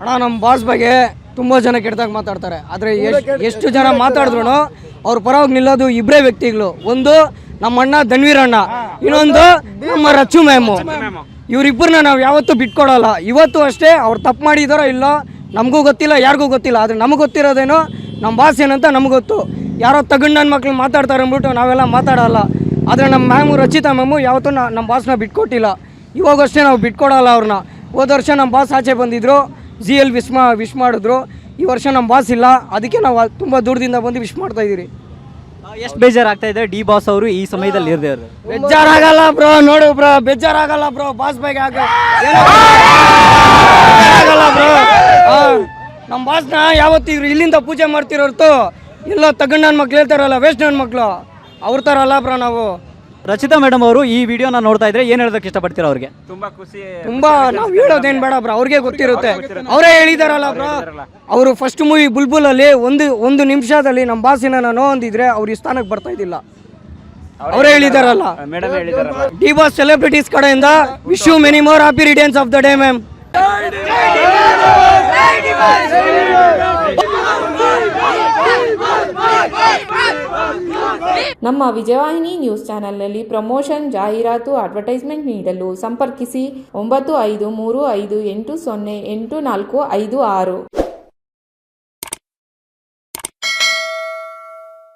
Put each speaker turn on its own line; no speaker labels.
ಅಣ್ಣ ನಮ್ಮ ಬಾಸ್ ಬಗ್ಗೆ ತುಂಬ ಜನ ಕೆಟ್ಟದಾಗ ಮಾತಾಡ್ತಾರೆ. ಆದರೆ ಎಷ್ಟು ಜನ ಮಾತಾಡಿದ್ರು ಅವ್ರ ಪರವಾಗಿ ನಿಲ್ಲೋದು ಇಬ್ಬರೇ ವ್ಯಕ್ತಿಗಳು. ಒಂದು ನಮ್ಮ ಅಣ್ಣ ಧನ್ವೀರಣ್ಣ, ಇನ್ನೊಂದು ನಮ್ಮ ರಚ್ಚು ಮ್ಯಾಮು. ಇವರಿಬ್ಬರನ್ನ ನಾವು ಯಾವತ್ತೂ ಬಿಟ್ಕೊಡಲ್ಲ. ಇವತ್ತು ಅಷ್ಟೇ ಅವ್ರು ತಪ್ಪು ಮಾಡಿದಾರೋ ಇಲ್ಲೋ ನಮಗೂ ಗೊತ್ತಿಲ್ಲ, ಯಾರಿಗೂ ಗೊತ್ತಿಲ್ಲ. ಆದರೆ ನಮಗೆ ಗೊತ್ತಿರೋದೇನೋ ನಮ್ಮ ಬಾಸ್ ಏನಂತ ನಮ್ಗೆ ಗೊತ್ತು. ಯಾರೋ ತಗೊಂಡು ನನ್ನ ಮಕ್ಳು ಮಾತಾಡ್ತಾರೆ ಅಂದ್ಬಿಟ್ಟು ನಾವೆಲ್ಲ ಮಾತಾಡಲ್ಲ. ಆದರೆ ನಮ್ಮ ಮ್ಯಾಮು ರಚಿತಾ ಮ್ಯಾಮು ಯಾವತ್ತೂ ನಮ್ಮ ಬಾಸ್ನ ಬಿಟ್ಕೊಟ್ಟಿಲ್ಲ. ಇವಾಗಷ್ಟೇ ನಾವು ಬಿಟ್ಕೊಡಲ್ಲ ಅವ್ರನ್ನ. ಹೋದ ವರ್ಷ ನಮ್ಮ ಬಾಸ್ ಆಚೆ ಬಂದಿದ್ರು, ZL ವಿಶ್ ಮಾಡಿದ್ರು. ಈ ವರ್ಷ ನಮ್ಮ ಬಾಸ್ ಇಲ್ಲ, ಅದಕ್ಕೆ ನಾವು ತುಂಬ ದೂರದಿಂದ ಬಂದು ವಿಶ್ ಮಾಡ್ತಾ ಇದ್ದೀರಿ.
ಎಷ್ಟು ಬೇಜಾರಾಗ್ತಾ ಇದೆ ಡಿ ಬಾಸ್ ಅವರು ಈ ಸಮಯದಲ್ಲಿ ಇರದೇ ಅವರು?
ಬೇಜಾರಾಗಲ್ಲ ಬ್ರೋ, ನೋಡು ಬ್ರೋ, ಬೇಜಾರಾಗಲ್ಲ ಬ್ರೋ. ಬಾಸ್ ಬಗ್ಗೆ ಆಗಲ್ಲ ಬ್ರೋ. ನಮ್ಮ ಬಾಸ್ನ ಯಾವತ್ತಿದ್ರು ಇಲ್ಲಿಂದ ಪೂಜೆ ಮಾಡ್ತಿರೋರ್ತು ಎಲ್ಲ ತಗೊಂಡು ನನ್ನ ಮಕ್ಳು ಹೇಳ್ತಾರಲ್ಲ, ವೇಸ್ಟ್ ನನ್ನ ಮಕ್ಕಳು ಅವ್ರ ಥರ ಅಲ್ಲ ಬ್ರೋ ನಾವು.
ರಚಿತಾ ಮೇಡಮ್ ಅವರು ಈ ವಿಡಿಯೋನ ನೋಡ್ತಾ ಇದ್ರೆ ಏನು ಹೇಳೋದಕ್ಕೆ ಇಷ್ಟಪಡ್ತೀರಾ ಅವ್ರಿಗೆ?
ತುಂಬಾ ನಾವು ಹೇಳೋದೇನು ಬೇಡ ಬ್ರೋ, ಅವ್ರಿಗೆ ಗೊತ್ತಿರುತ್ತೆ. ಅವರೇ ಹೇಳಿದಾರಲ್ಲ ಬ್ರೋ, ಅವರು ಫಸ್ಟ್ ಮೂವಿ ಬುಲ್ಬುಲಲ್ಲಿ ಒಂದು ನಿಮಿಷದಲ್ಲಿ ನಮ್ಮ ಬಾಸಿನ ನಾನು ಅಂದಿದ್ರೆ ಅವ್ರು ಈ ಸ್ಥಾನಕ್ಕೆ ಬರ್ತಾ ಇದ್ದಿಲ್ಲ. ಅವರೇ ಹೇಳಿದಾರಲ್ಲ. ಡಿ ಬಾಸ್ ಸೆಲೆಬ್ರಿಟೀಸ್ ಕಡೆಯಿಂದ wish you many more happy returns of the day ma'am.
ನಮ್ಮ ವಿಜಯವಾಹಿನಿ ನ್ಯೂಸ್ ಚಾನೆಲ್ನಲ್ಲಿ ಪ್ರಮೋಷನ್, ಜಾಹೀರಾತು, ಅಡ್ವರ್ಟೈಸ್ಮೆಂಟ್ ನೀಡಲು ಸಂಪರ್ಕಿಸಿ 9535808456.